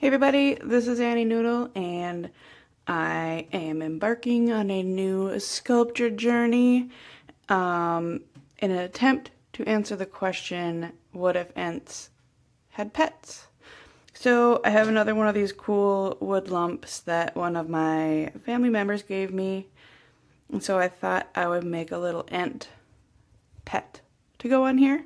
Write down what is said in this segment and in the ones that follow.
Hey everybody, this is Annie Noodle, and I am embarking on a new sculpture journey in an attempt to answer the question, what if ants had pets? So I have another one of these cool wood lumps that one of my family members gave me, and so I thought I would make a little ant pet to go on here.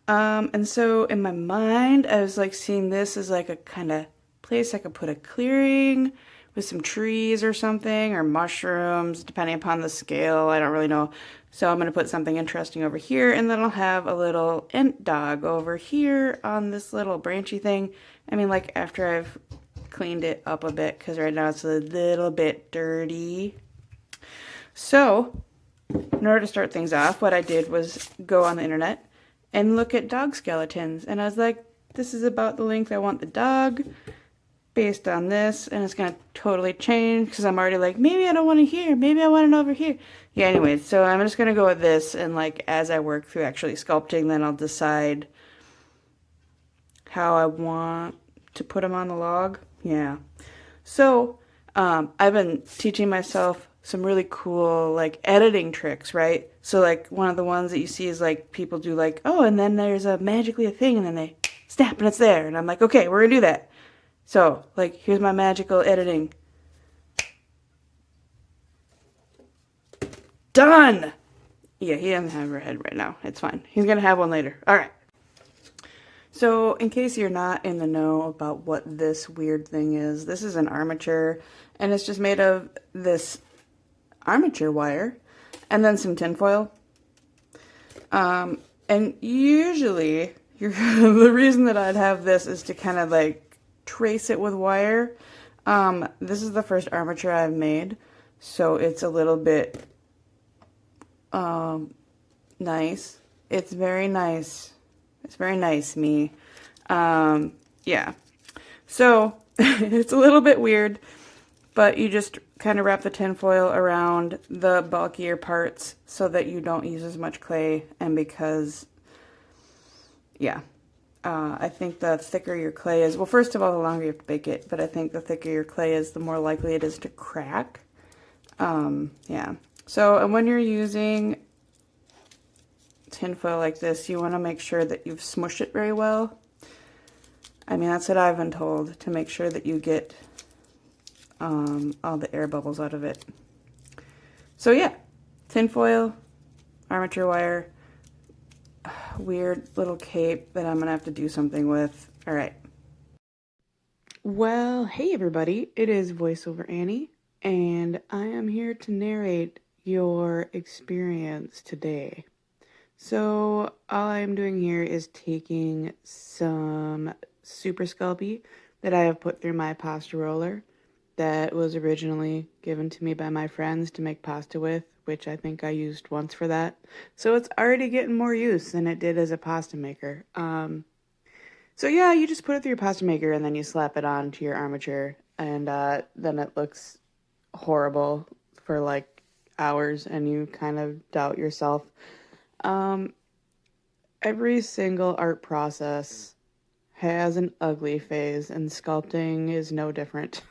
And so in my mind, I was like seeing this as like a kind of place I could put a clearing with some trees or something, or mushrooms, depending upon the scale. I don't really know. So I'm going to put something interesting over here, and then I'll have a little ant dog over here on this little branchy thing. I mean, like after I've cleaned it up a bit, because right now it's a little bit dirty. So in order to start things off, what I did was go on the internet and look at dog skeletons. And I was like, this is about the length I want the dog based on this. And it's going to totally change because I'm already like, maybe I don't want it here. Maybe I want it over here. Yeah, anyways, so I'm just going to go with this. And like, as I work through actually sculpting, then I'll decide how I want to put them on the log. Yeah. So I've been teaching myself some really cool like editing tricks, right? So like one of the ones that you see is like people do like, oh, and then there's magically a thing and then they snap and it's there. And I'm like, okay, we're gonna do that. So like, here's my magical editing. Done! Yeah, he doesn't have a head right now. It's fine. He's gonna have one later. All right. So in case you're not in the know about what this weird thing is, this is an armature and it's just made of this armature wire and then some tinfoil. And usually the reason that I'd have this is to kind of like trace it with wire. This is the first armature I've made, so it's a little bit nice. It's very nice. It's very nice, me. Yeah. So it's a little bit weird, but you just kind of wrap the tinfoil around the bulkier parts so that you don't use as much clay. And because, yeah, I think the thicker your clay is, well, first of all, the longer you have to bake it, but I think the thicker your clay is, the more likely it is to crack. Yeah. So, and when you're using tinfoil like this, you want to make sure that you've smushed it very well. I mean, that's what I've been told, to make sure that you get all the air bubbles out of it. So yeah, tinfoil, armature wire, weird little cape that I'm gonna have to do something with. All right. Well, hey everybody, it is VoiceOver Annie, and I am here to narrate your experience today. So all I am doing here is taking some Super Sculpey that I have put through my pasta roller that was originally given to me by my friends to make pasta with, which I think I used once for that. So it's already getting more use than it did as a pasta maker. So yeah, you just put it through your pasta maker and then you slap it onto your armature, and then it looks horrible for like hours and you kind of doubt yourself. Every single art process has an ugly phase, and sculpting is no different.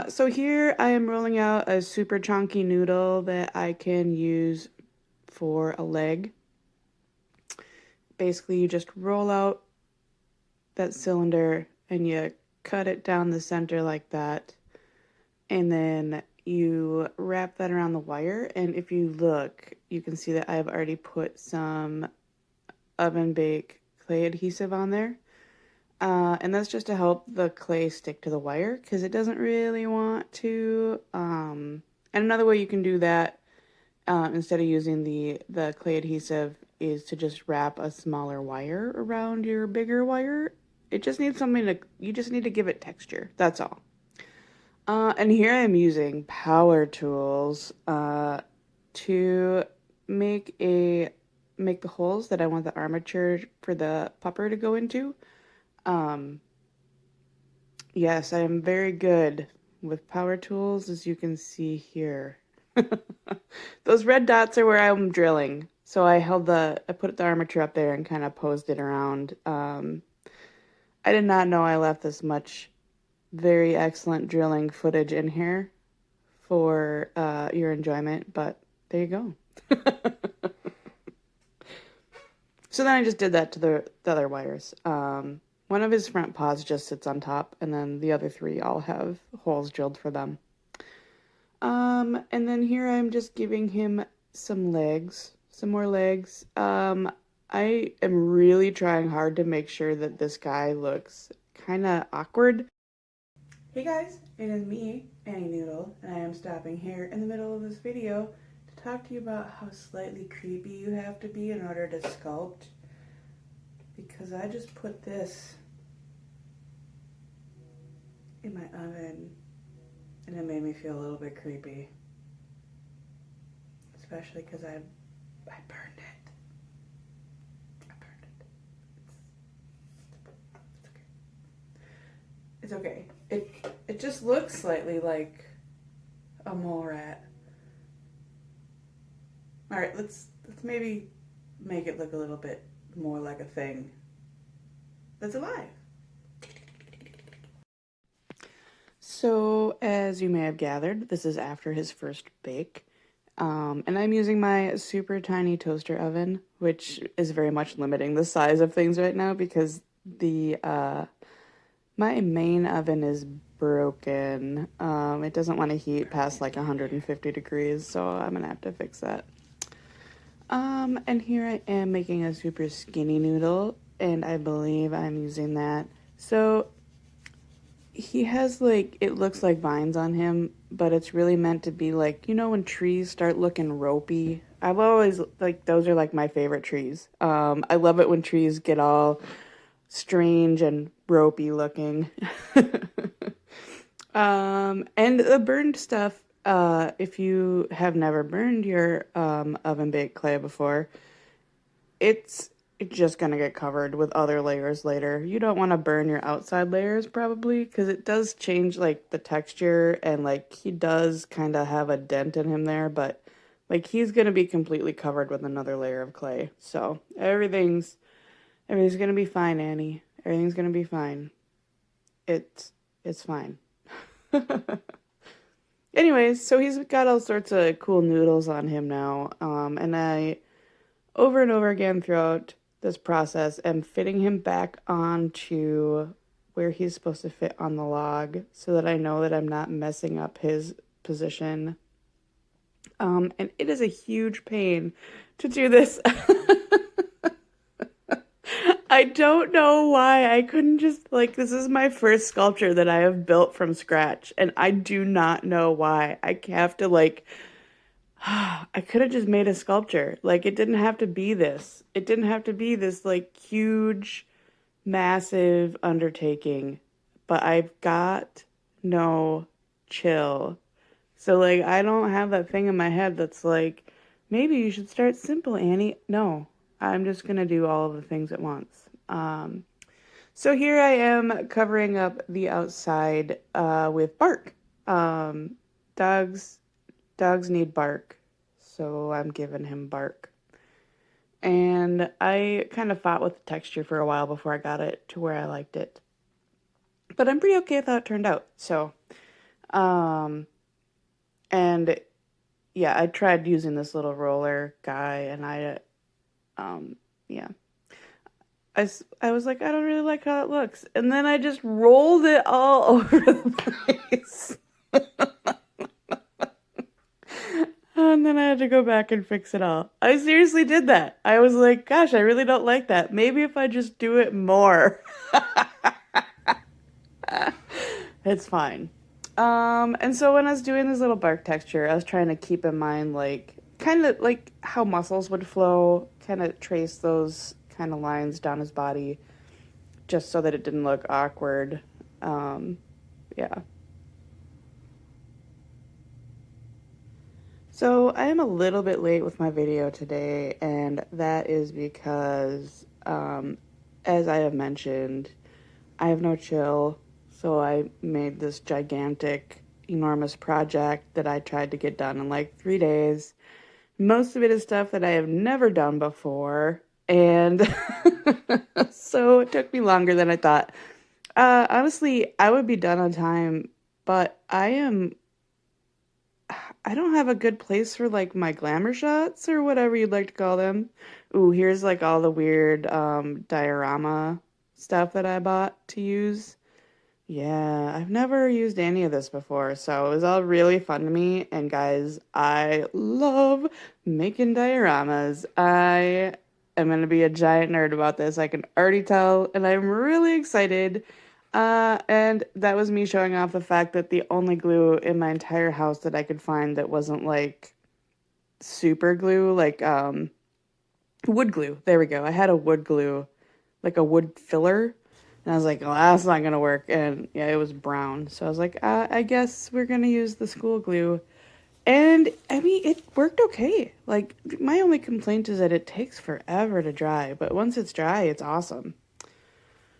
So here I am rolling out a super chunky noodle that I can use for a leg. Basically, you just roll out that cylinder and you cut it down the center like that, and then you wrap that around the wire. And if you look, you can see that I've already put some oven bake clay adhesive on there. And that's just to help the clay stick to the wire because it doesn't really want to. And another way you can do that instead of using the clay adhesive is to just wrap a smaller wire around your bigger wire. It just needs you just need to give it texture. That's all. And here I'm using power tools to make the holes that I want the armature for the pupper to go into. Yes, I am very good with power tools, as you can see here. Those red dots are where I'm drilling. So I put the armature up there and kind of posed it around. I did not know I left this much very excellent drilling footage in here for your enjoyment, but there you go. So then I just did that to the other wires. One of his front paws just sits on top, and then the other three all have holes drilled for them. And then here I'm just giving him some legs, some more legs. I am really trying hard to make sure that this guy looks kind of awkward. Hey guys, it is me, Annie-Noodle, and I am stopping here in the middle of this video to talk to you about how slightly creepy you have to be in order to sculpt. Because I just put this in my oven and it made me feel a little bit creepy. Especially because I burned it. I burned it. It's okay. It just looks slightly like a mole rat. Alright, let's maybe make it look a little bit more like a thing that's alive. So, as you may have gathered, this is after his first bake. And I'm using my super tiny toaster oven, which is very much limiting the size of things right now because my main oven is broken. It doesn't want to heat past like 150 degrees, so I'm gonna have to fix that. And here I am making a super skinny noodle, and I believe I'm using that. So he has like, it looks like vines on him, but it's really meant to be like, you know, when trees start looking ropey. I've always, like, those are like my favorite trees. I love it when trees get all strange and ropey looking. And the burned stuff, if you have never burned your oven baked clay before, it's just gonna get covered with other layers later. You don't want to burn your outside layers probably because it does change like the texture, and like he does kind of have a dent in him there, but like he's gonna be completely covered with another layer of clay. So everything's gonna be fine, Annie. Everything's gonna be fine. It's fine. Anyways, so he's got all sorts of cool noodles on him now, and I over and over again throughout this process am fitting him back onto where he's supposed to fit on the log so that I know that I'm not messing up his position. And it is a huge pain to do this. I don't know why I couldn't just, like, this is my first sculpture that I have built from scratch, and I do not know why. I have to, like, I could have just made a sculpture. Like, it didn't have to be this. It didn't have to be this, like, huge, massive undertaking. But I've got no chill. So, like, I don't have that thing in my head that's like, maybe you should start simple, Annie. No, I'm just going to do all of the things at once. So here I am covering up the outside with bark. Dogs need bark, so I'm giving him bark. And I kind of fought with the texture for a while before I got it to where I liked it. But I'm pretty okay with how it turned out. So, and yeah, I tried using this little roller guy, and yeah. I was like, I don't really like how it looks. And then I just rolled it all over the place. And then I had to go back and fix it all. I seriously did that. I was like, gosh, I really don't like that. Maybe if I just do it more. It's fine. And so when I was doing this little bark texture, I was trying to keep in mind, like, kind of like how muscles would flow, kind of trace those kind of lines down his body, just so that it didn't look awkward. Yeah. So I am a little bit late with my video today, and that is because, as I have mentioned, I have no chill, so I made this gigantic, enormous project that I tried to get done in like 3 days. Most of it is stuff that I have never done before, And so it took me longer than I thought. Honestly, I would be done on time, but I don't have a good place for like my glamour shots or whatever you'd like to call them. Ooh, here's like all the weird diorama stuff that I bought to use. Yeah, I've never used any of this before, so it was all really fun to me. And guys, I love making dioramas. I am going to be a giant nerd about this. I can already tell, and I'm really excited. And that was me showing off the fact that the only glue in my entire house that I could find that wasn't like super glue, like wood glue. There we go. I had a wood glue, like a wood filler. And I was like, oh, that's not going to work. And yeah, it was brown. So I was like, I guess we're going to use the school glue. And I mean, it worked okay. Like, my only complaint is that it takes forever to dry. But once it's dry, it's awesome.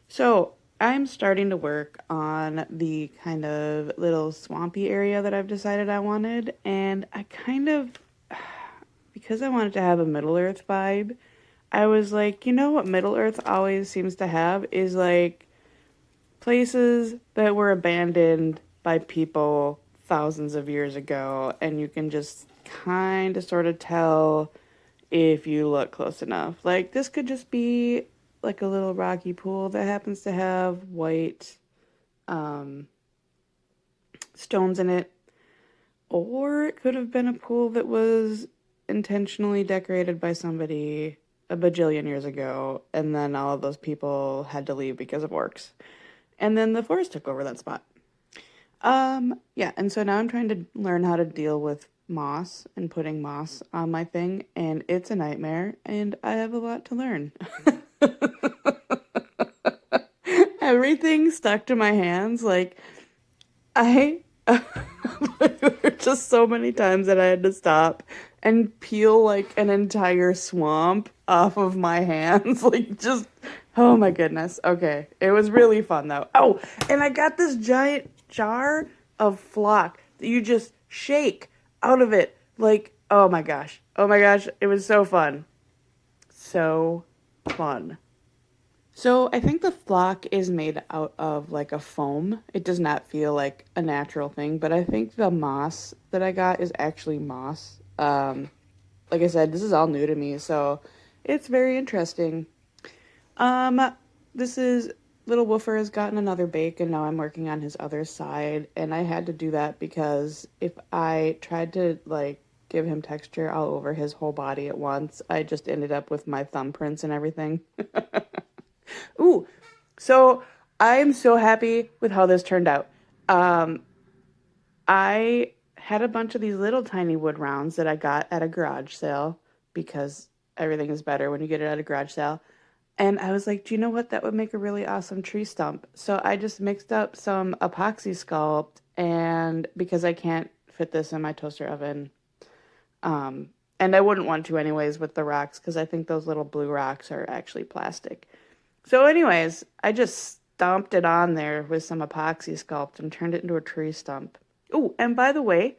So I'm starting to work on the kind of little swampy area that I've decided I wanted. And I kind of, because I wanted to have a Middle Earth vibe, I was like, you know what Middle Earth always seems to have is like places that were abandoned by people thousands of years ago, and you can just kind of sort of tell if you look close enough. Like, this could just be like a little rocky pool that happens to have white um, stones in it, or it could have been a pool that was intentionally decorated by somebody a bajillion years ago, and then all of those people had to leave because of orcs. And then the forest took over that spot. Yeah, and so now I'm trying to learn how to deal with moss and putting moss on my thing, and it's a nightmare, and I have a lot to learn. Everything stuck to my hands, like, I there were just so many times that I had to stop and peel like an entire swamp off of my hands. Like, just, oh my goodness. Okay. It was really fun though. Oh, and I got this giant jar of flock that you just shake out of it. Like, oh my gosh. Oh my gosh. It was so fun. So fun. So I think the flock is made out of like a foam. It does not feel like a natural thing, but I think the moss that I got is actually moss. Like I said, this is all new to me, so it's very interesting. Um, this is Little Woofer has gotten another bake, and now I'm working on his other side, and I had to do that because if I tried to like give him texture all over his whole body at once, I just ended up with my thumbprints and everything. Ooh, so I'm so happy with how this turned out. Um, I had a bunch of these little tiny wood rounds that I got at a garage sale because everything is better when you get it at a garage sale. And I was like, do you know what? That would make a really awesome tree stump. So I just mixed up some epoxy sculpt, and because I can't fit this in my toaster oven, and I wouldn't want to anyways with the rocks because I think those little blue rocks are actually plastic. So anyways, I just stomped it on there with some epoxy sculpt and turned it into a tree stump. Oh, and by the way,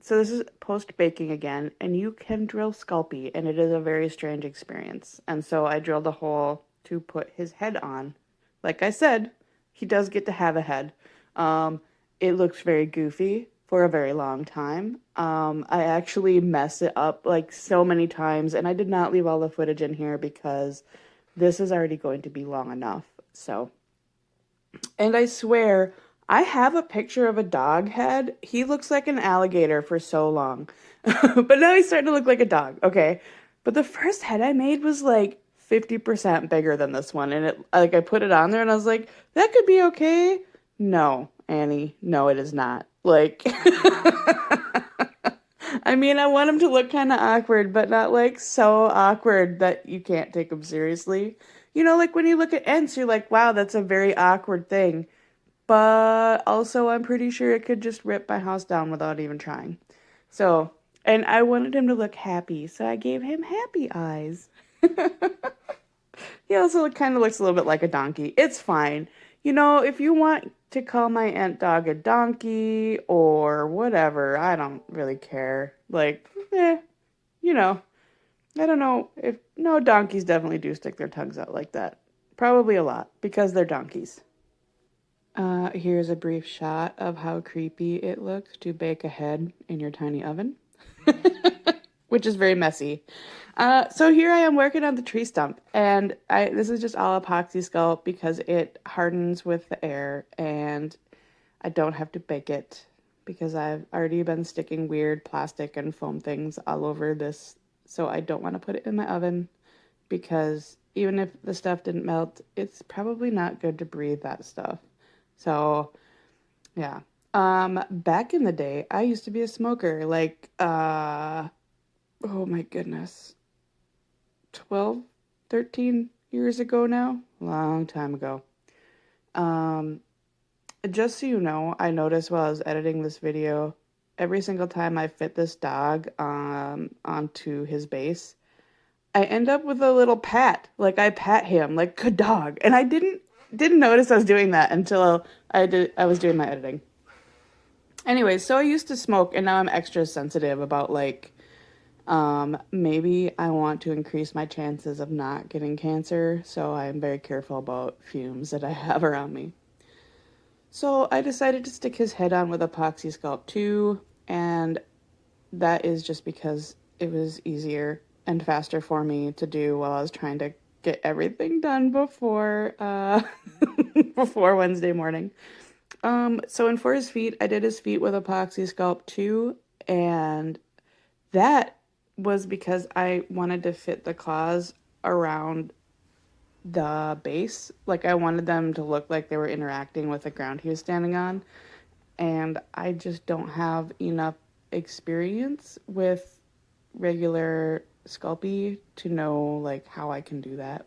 so this is post baking again, and you can drill Sculpey, and it is a very strange experience. And so I drilled a hole to put his head on. Like I said, he does get to have a head. It looks very goofy for a very long time. I actually messed it up like so many times, and I did not leave all the footage in here because this is already going to be long enough. So, and I swear, I have a picture of a dog head. He looks like an alligator for so long. But now he's starting to look like a dog. Okay. But the first head I made was like 50% bigger than this one. And it like I put it on there and I was like, that could be okay. No, Annie. No, it is not. Like I mean, I want him to look kind of awkward, but not like so awkward that you can't take him seriously. You know, like when you look at Ents, you're like, wow, that's a very awkward thing. But also, I'm pretty sure it could just rip my house down without even trying. So, and I wanted him to look happy, so I gave him happy eyes. He also kind of looks a little bit like a donkey. It's fine. You know, if you want to call my Ent dog a donkey or whatever, I don't really care. Like, you know, I don't know if, no, donkeys definitely do stick their tongues out like that. Probably a lot because they're donkeys. Here's a brief shot of how creepy it looks to bake a head in your tiny oven, which is very messy. So here I am working on the tree stump, and this is just all epoxy sculpt because it hardens with the air, and I don't have to bake it because I've already been sticking weird plastic and foam things all over this, so I don't want to put it in my oven because even if the stuff didn't melt, it's probably not good to breathe that stuff. So, yeah. Back in the day, I used to be a smoker, like, oh my goodness, 12, 13 years ago now, long time ago. Um, just so you know, I noticed while I was editing this video, every single time I fit this dog onto his base, I end up with a little pat. Like I pat him like good dog. And I didn't notice I was doing that until I was doing my editing. Anyway, so I used to smoke and now I'm extra sensitive about like maybe I want to increase my chances of not getting cancer, so I'm very careful about fumes that I have around me. So I decided to stick his head on with epoxy sculpt too, and that is just because it was easier and faster for me to do while I was trying to get everything done before before Wednesday morning. So and for his feet, I did his feet with epoxy sculpt too, and that was because I wanted to fit the claws around the base. Like I wanted them to look like they were interacting with the ground he was standing on. And I just don't have enough experience with regular Sculpey to know like how I can do that.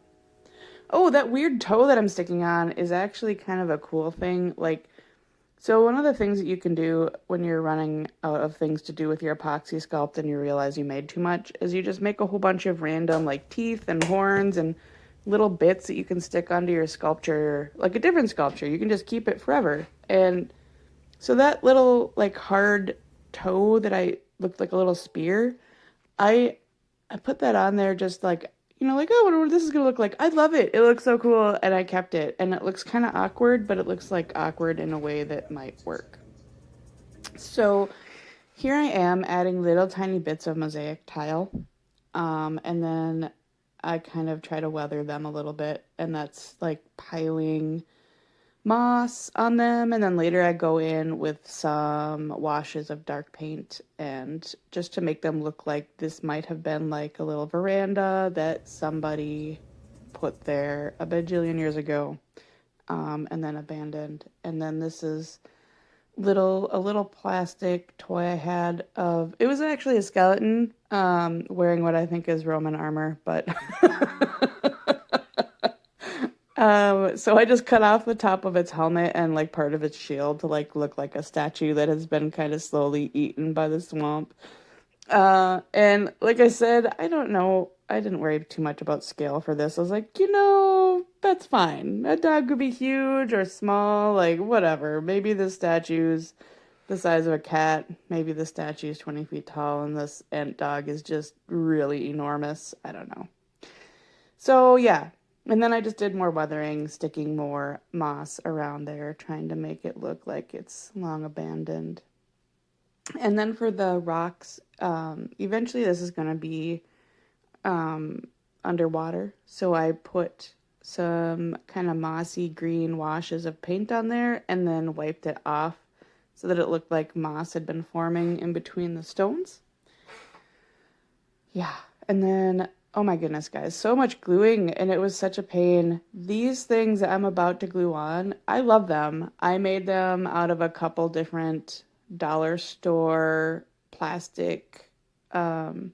Oh, that weird toe that I'm sticking on is actually kind of a cool thing. Like, so one of the things that you can do when you're running out of things to do with your epoxy sculpt and you realize you made too much is you just make a whole bunch of random like teeth and horns and little bits that you can stick onto your sculpture, like a different sculpture. You can just keep it forever. And so that little like hard toe that I looked like a little spear, I I put that on there just like, like, oh, I wonder what this is gonna look like. I love it. It looks so cool, and I kept it. And it looks kind of awkward, but it looks like awkward in a way that might work. So here I am adding little tiny bits of mosaic tile, and then I kind of try to weather them a little bit, and that's like piling moss on them, and then later I go in with some washes of dark paint and just to make them look like this might have been like a little veranda that somebody put there a bajillion years ago, and then abandoned. And then this is a little plastic toy I had of, it was actually a skeleton wearing what I think is Roman armor, but so I just cut off the top of its helmet and like part of its shield to like look like a statue that has been kind of slowly eaten by the swamp. And like I said, I don't know. I didn't worry too much about scale for this. I was like, that's fine. A dog could be huge or small, like whatever. Maybe the statue's the size of a cat. Maybe the statue's 20 feet tall and this ant dog is just really enormous. I don't know. So yeah, and then I just did more weathering, sticking more moss around there, trying to make it look like it's long abandoned. And then for the rocks, eventually this is going to be underwater. So I put some kind of mossy green washes of paint on there and then wiped it off so that it looked like moss had been forming in between the stones. Yeah, and then, oh my goodness, guys, so much gluing, and it was such a pain. These things that I'm about to glue on, I love them. I made them out of a couple different dollar store plastic foliage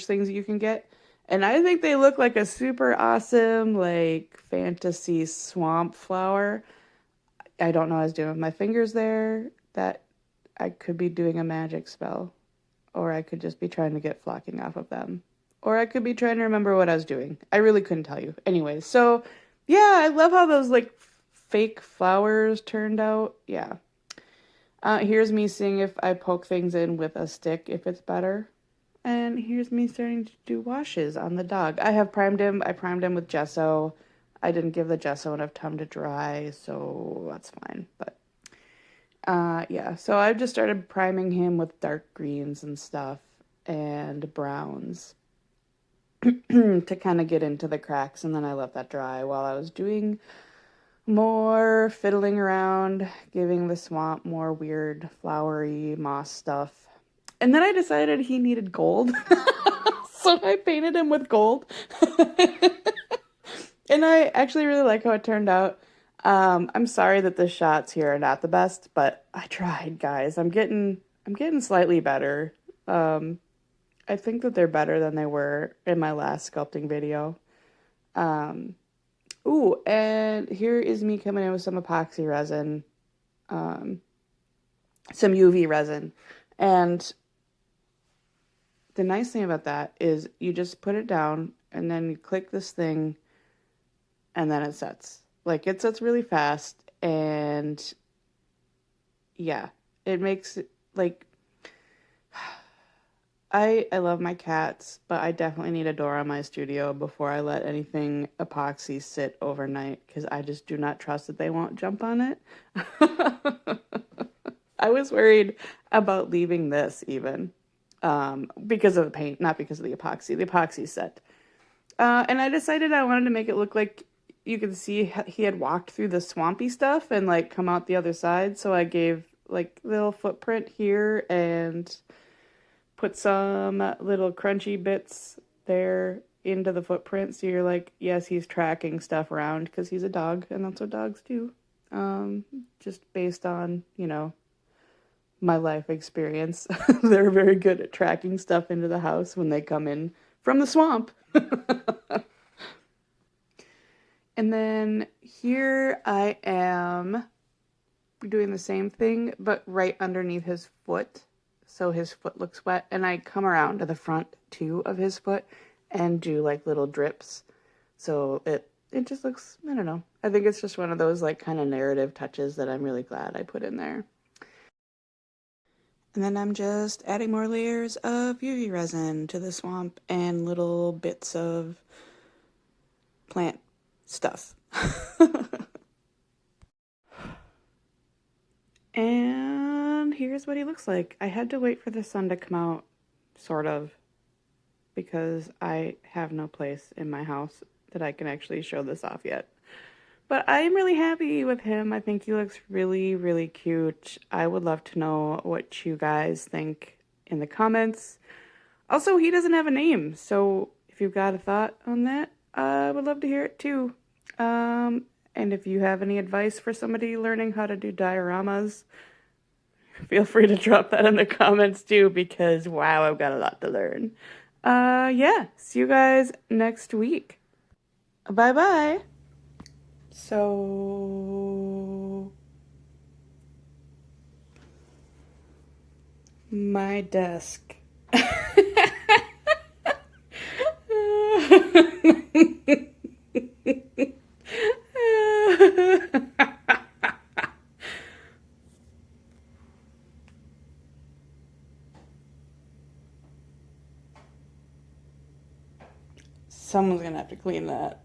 things that you can get. And I think they look like a super awesome, like, fantasy swamp flower. I don't know what I was doing with my fingers there. That I could be doing a magic spell. Or I could just be trying to get flocking off of them. Or I could be trying to remember what I was doing. I really couldn't tell you. Anyways, so yeah, I love how those like fake flowers turned out. Yeah. Here's me seeing if I poke things in with a stick, if it's better. And here's me starting to do washes on the dog. I have primed him. I primed him with gesso. I didn't give the gesso enough time to dry, so that's fine. But yeah, so I've just started priming him with dark greens and stuff and browns to kind of get into the cracks, and then I let that dry while I was doing more fiddling around, giving the swamp more weird flowery moss stuff. And then I decided he needed gold. So I painted him with gold. And I actually really like how it turned out. I'm sorry that the shots here are not the best, but I tried, guys. I'm getting slightly better. I think that they're better than they were in my last sculpting video. Ooh, and here is me coming in with some epoxy resin, some UV resin. And the nice thing about that is you just put it down and then you click this thing and then it sets. Like, it sets really fast, and yeah, it makes it, like, I love my cats, but I definitely need a door on my studio before I let anything epoxy sit overnight, because I just do not trust that they won't jump on it. I was worried about leaving this even, because of the paint, not because of the epoxy. The epoxy set. And I decided I wanted to make it look like you could see he had walked through the swampy stuff and like come out the other side. So I gave like little footprint here and put some little crunchy bits there into the footprint. So you're like, yes, he's tracking stuff around because he's a dog, and that's what dogs do. Just based on, you know, my life experience. They're very good at tracking stuff into the house when they come in from the swamp. And then here I am doing the same thing, but right underneath his foot. So his foot looks wet. And I come around to the front too of his foot and do like little drips. So it just looks, I don't know. I think it's just one of those like kind of narrative touches that I'm really glad I put in there. And then I'm just adding more layers of UV resin to the swamp and little bits of plant stuff. And here's what he looks like. I had to wait for the sun to come out, sort of, because I have no place in my house that I can actually show this off yet. But I am really happy with him. I think he looks really, really cute. I would love to know what you guys think in the comments. Also, he doesn't have a name, so if you've got a thought on that, I would love to hear it too. And if you have any advice for somebody learning how to do dioramas, feel free to drop that in the comments too, because wow, I've got a lot to learn. Yeah, see you guys next week. Bye bye. So, my desk. Someone's gonna have to clean that.